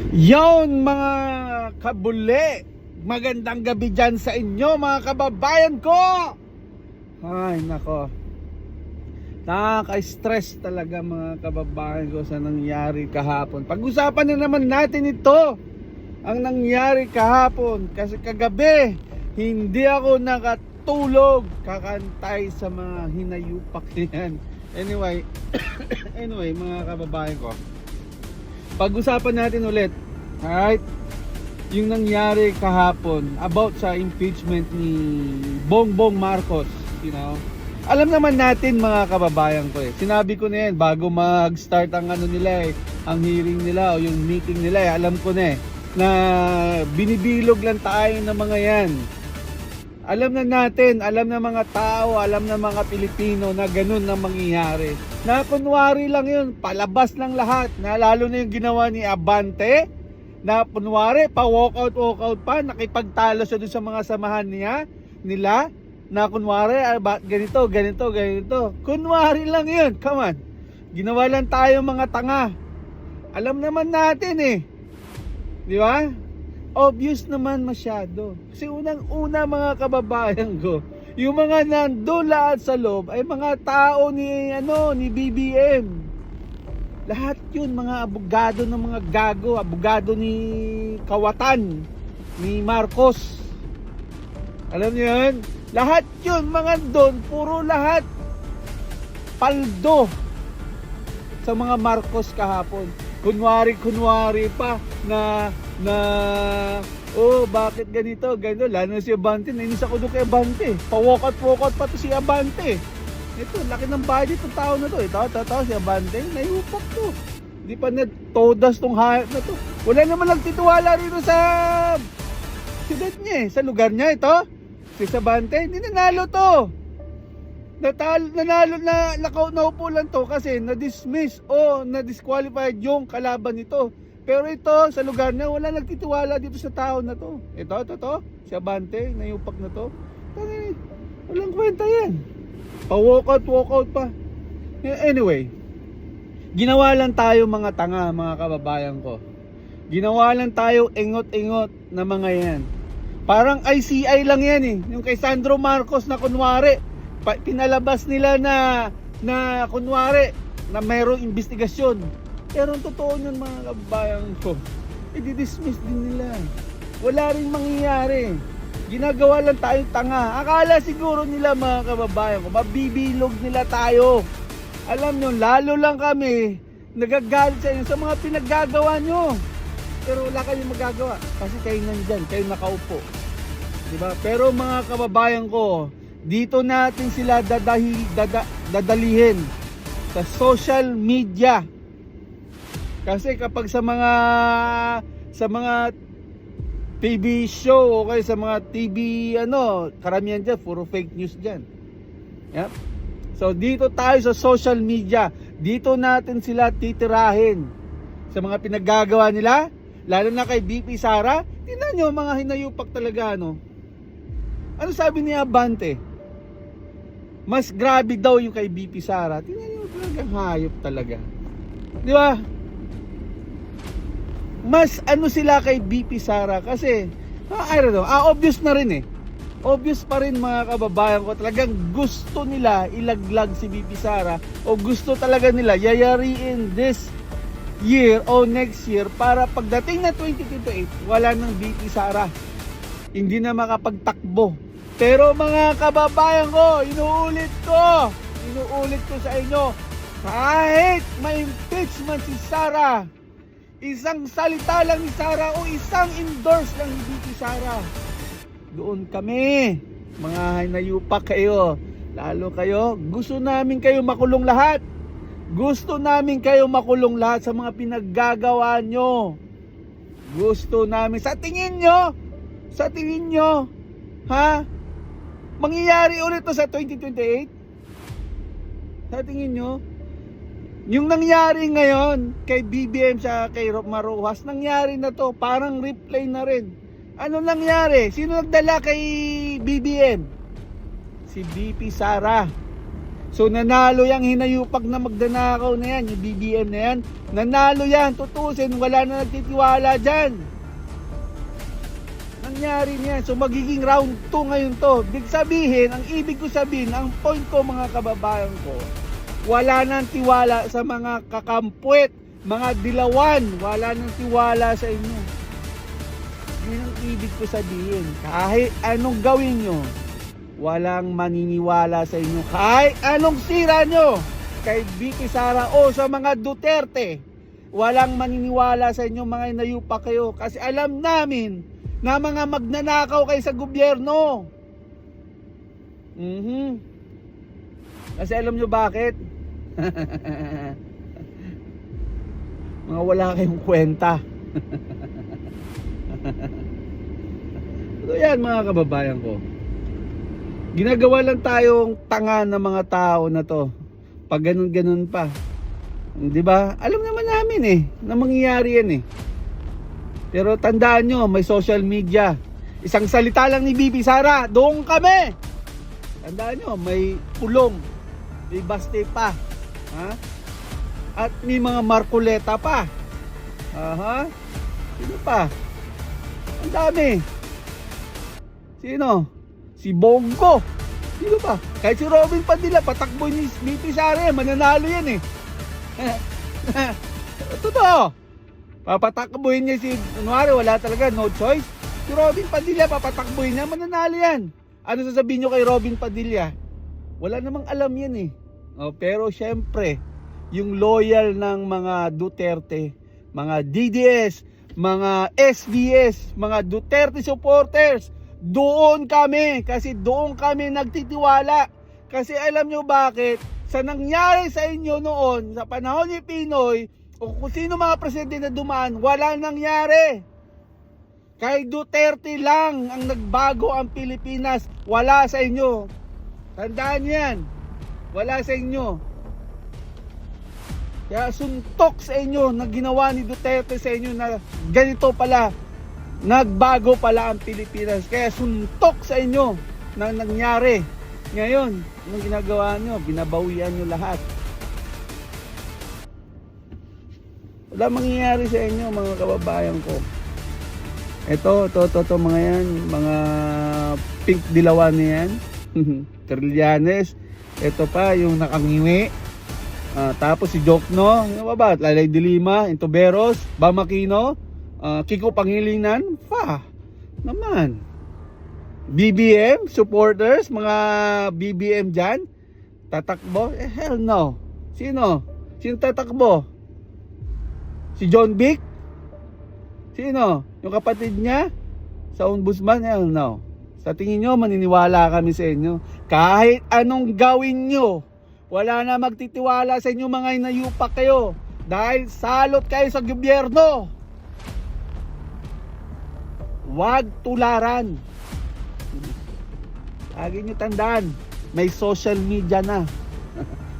Yon mga kabule, magandang gabi dyan sa inyo mga kababayan ko. Ay nako, nakaka-stress talaga mga kababayan ko sa nangyari kahapon. Pag-usapan na naman natin ito, ang nangyari kahapon. Kasi kagabi, hindi ako nakatulog, kakantay sa mga hinayupak yan. Anyway, mga kababayan ko, pag-usapan natin ulit, alright, yung nangyari kahapon about sa impeachment ni Bongbong Marcos, you know. Alam naman natin mga kababayan ko sinabi ko na yan bago mag-start ang ano nila ang hearing nila o yung meeting nila alam ko na na binibilog lang tayo ng mga yan. Alam na natin, alam na mga tao, alam na mga Pilipino na ganun na mangyayari. Na kunwari lang yun, palabas lang lahat. Na lalo na yung ginawa ni Abante, na kunwari, pa-walkout pa, nakipagtalo siya dun sa mga samahan nila, na kunwari, ganito. Kunwari lang yun, come on. Ginawa lang tayo mga tanga. Alam naman natin di ba? Obvious naman masyado. Kasi unang-una mga kababayan ko, yung mga nandun lahat sa loob ay mga tao ni BBM. Lahat yun mga abogado ng mga gago, abogado ni Kawatan, ni Marcos. Alam niyo yun? Lahat yun mga doon, puro lahat paldo sa mga Marcos kahapon. Kunwari pa na bakit ganito, lalo na si Abante, nainis ako doon kay Abante, pa-walkout pa to si Abante. Ito, laki ng budget ng tao na to, ito si Abante, nayupak to, hindi pa todas tong hayop na to, wala naman lang titiwala rito sa siyudad niya sa lugar niya. Ito si Abante, hindi nanalo to, nanalo na naupo lang to kasi na-dismiss o na-disqualified yung kalaban nito. Pero ito, sa lugar niya, wala nagtitiwala dito sa tao na to. Ito, si Abante, nayupak na to. Walang kwenta yan. Pa-walkout pa. Anyway, ginawa lang tayo mga tanga, mga kababayan ko. Ginawa lang tayo ingot-ingot na mga yan. Parang ICI lang yan Yung kay Sandro Marcos na kunwari, pinalabas nila na kunwari, na mayroong investigasyon. Pero ang totoo niyan mga kababayan ko, i-dismiss din nila. Wala rin mangyayari. Ginagawa lang tayo tanga. Akala siguro nila mga kababayan ko, mabibilog nila tayo. Alam nyo, lalo lang kami nagagalit sa inyo sa mga pinaggagawa nyo. Pero wala kayong magagawa kasi kayo nandyan, kayo nakaupo. Diba? Pero mga kababayan ko, dito natin sila dadalihin sa social media. Kasi kapag sa mga TV show o kaya sa mga TV karamihan dyan puro fake news dyan. Yep. So dito tayo sa social media, dito natin sila titirahin sa mga pinaggagawa nila, lalo na kay BP Sara. Tingnan nyo mga hinayupak talaga Ano sabi ni Abante? Mas grabe daw yung kay BP Sara. Tingnan nyo talagang hayop talaga. Di ba? Mas sila kay BP Sara kasi I don't know, obvious na rin obvious pa rin mga kababayan ko, talagang gusto nila ilaglag si BP Sara o gusto talaga nila yayariin this year o next year para pagdating na 2028 wala nang BP Sara, hindi na makapagtakbo. Pero mga kababayan ko, inuulit ko sa inyo, kahit ma-impeachment si Sara, isang salita lang ni Sara o isang endorse lang ni BP Sara, doon kami, mga hinayupak kayo, lalo kayo, gusto namin kayo makulong lahat. Gusto namin kayo makulong lahat sa mga pinaggagawa nyo. Gusto namin, sa tingin nyo, mangyayari ulit to sa 2028? Sa tingin nyo? Yung nangyari ngayon kay BBM sa kay Maruhas, nangyari na to, parang replay na rin. Ano nangyari? Sino nagdala kay BBM? Si BP Sara. So nanalo yung hinayupag na magnanakaw na yan, yung BBM na yan. Nanalo yan, tutusin, wala na nagtitiwala dyan. Nangyari niyan. So magiging round 2 ngayon to. Ang ibig ko sabihin, ang point ko mga kababayan ko, wala nang tiwala sa mga kakampwet, mga dilawan, wala nang tiwala sa inyo. Yun ang ibig ko sabihin. Kahit anong gawin nyo, walang maniniwala sa inyo. Kahit anong sira nyo kay VP Sara o sa mga Duterte, walang maniniwala sa inyo, mga inayupa kayo. Kasi alam namin na mga magnanakaw kayo sa gobyerno. Kasi alam nyo bakit? Mga wala kayong kwenta. So yan mga kababayan ko, ginagawa lang tayong tanga ng mga tao na to pag ganun pa, di ba? Alam naman namin na mangyayari yan pero tandaan nyo, may social media. Isang salita lang ni VP Sara, doon kami. Tandaan nyo, may kulong, may baste pa, at may mga Marcoleta pa. Sino pa? Ang dami. Sino? Si Bongo. Sino pa? Kahit si Robin Padilla, patakbo ni VP Sara, mananalo yan Totoo. Papatakbuhin niya si, kunwari wala talaga, no choice. Si Robin Padilla, papatakbuhin niya, mananalo yan. Ano sasabihin nyo kay Robin Padilla? Wala namang alam yan pero syempre, yung loyal ng mga Duterte, mga DDS, mga SDS, mga Duterte supporters, doon kami, kasi doon kami nagtitiwala. Kasi alam nyo bakit? Sa nangyari sa inyo noon, sa panahon ni Pinoy, o kung sino mga presidente na dumaan, wala nangyari. Kay Duterte lang ang nagbago ang Pilipinas, wala sa inyo. Tandaan yan, wala sa inyo. Kaya suntok sa inyo na ginawa ni Duterte sa inyo na ganito pala, nagbago pala ang Pilipinas. Kaya suntok sa inyo na nangyari. Ngayon, anong ginagawa nyo? Binabawian nyo lahat. Wala mangyayari sa inyo mga kababayan ko. Ito mga yan, mga pink dilawan na yan. Trillanes. Ito pa yung nakangiwi. Tapos si Jokno, ano ba? Lalay de Lima, Intoberos, Bamakino, Kiko Pangilinan, naman. BBM supporters, mga BBM dyan, tatakbo? Hell no. Sino? Sino tatakbo? Si John Vic? Sino? Yung kapatid niya? Sa ombudsman? Hell no. Sa tingin nyo, maniniwala kami sa inyo. Kahit anong gawin nyo, wala na magtitiwala sa inyo, mga inayupak kayo. Dahil salot kayo sa gobyerno. Huwag tularan. Lagi nyo tandaan, may social media na.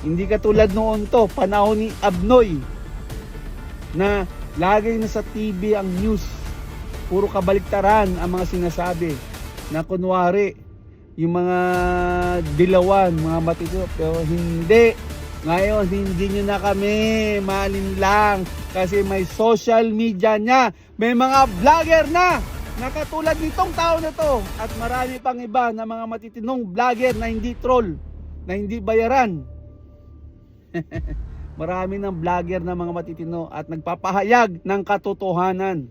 Hindi katulad noon to, panahon ni Abnoy, na lagi na sa TV ang news. Puro kabaliktaran ang mga sinasabi. Na kunwari, yung mga dilawan, mga matitino, pero hindi. Ngayon, hindi nyo na kami malinlang kasi may social media niya. May mga vlogger na katulad nitong tao na to at marami pang iba na mga matitinong vlogger na hindi troll, na hindi bayaran. Marami ng vlogger na mga matitino at nagpapahayag ng katotohanan.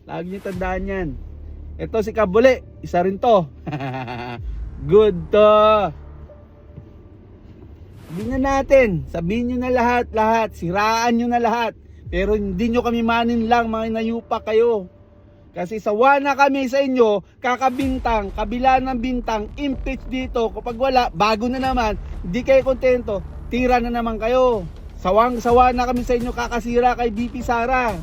Lagi nyo tandaan yan. Ito si Kabule, isa rin to. Good to. Sabihin na natin, sabihin nyo na lahat, siraan nyo na lahat. Pero hindi nyo kami manin lang, mga inayupa kayo. Kasi sawa na kami sa inyo, kakabintang, kabila ng bintang, impeach dito. Kapag wala, bago na naman, hindi kayo kontento, tira na naman kayo. Sawang-sawa na kami sa inyo, kakasira kay VP Sara.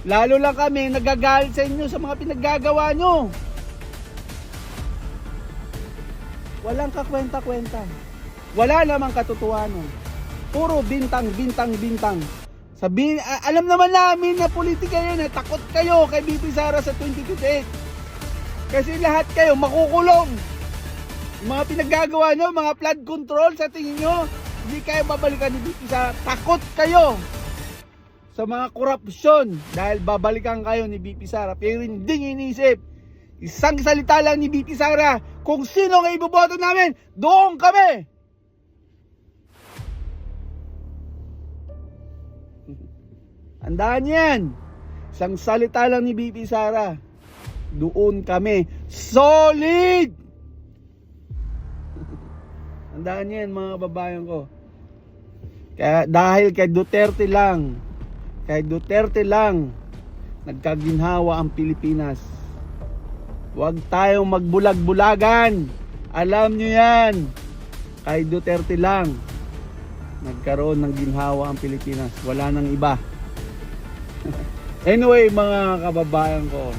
Lalo lang kami, nagagalit sa inyo sa mga pinaggagawa nyo. Walang kakwenta-kwenta. Wala namang katotohanan. Puro bintang. Sabihin, alam naman namin na politika yan, takot kayo kay VP Sara sa 2028. Kasi lahat kayo makukulong. Mga pinaggagawa nyo, mga flood control, sa tingin nyo, hindi kayo babalikan ni BP Sara. Takot kayo sa mga korupsyon dahil babalikan kayo ni BP Sara. Pero hindi inisip. Isang salita lang ni BP Sara, kung sino ang iboboto namin, doon kami. Andaan yan. Isang salita lang ni BP Sara, doon kami. Solid! Andaan yan mga babayan ko. Kaya dahil kay Duterte lang, nagkaginhawa ang Pilipinas. Huwag tayong magbulag-bulagan. Alam nyo yan. Kay Duterte lang nagkaroon ng ginhawa ang Pilipinas. Wala nang iba. Anyway mga kababayan ko,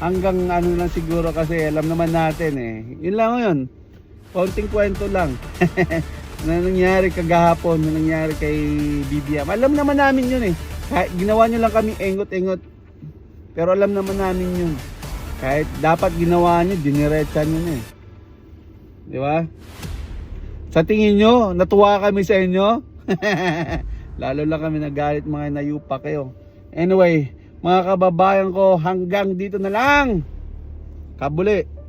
hanggang ano lang siguro kasi alam naman natin yun lang yun. Konting kwento lang. Na nangyari kagahapon, na nangyari kay BBM. Alam naman namin yun Ginawa nyo lang kami engot-engot. Pero alam naman namin yun. Kahit dapat ginawa nyo, diniretsa nyo na Di ba? Sa tingin nyo, natuwa kami sa inyo? Lalo lang kami nagalit mga nayupa kayo. Anyway, mga kababayan ko, hanggang dito na lang. Kabuli.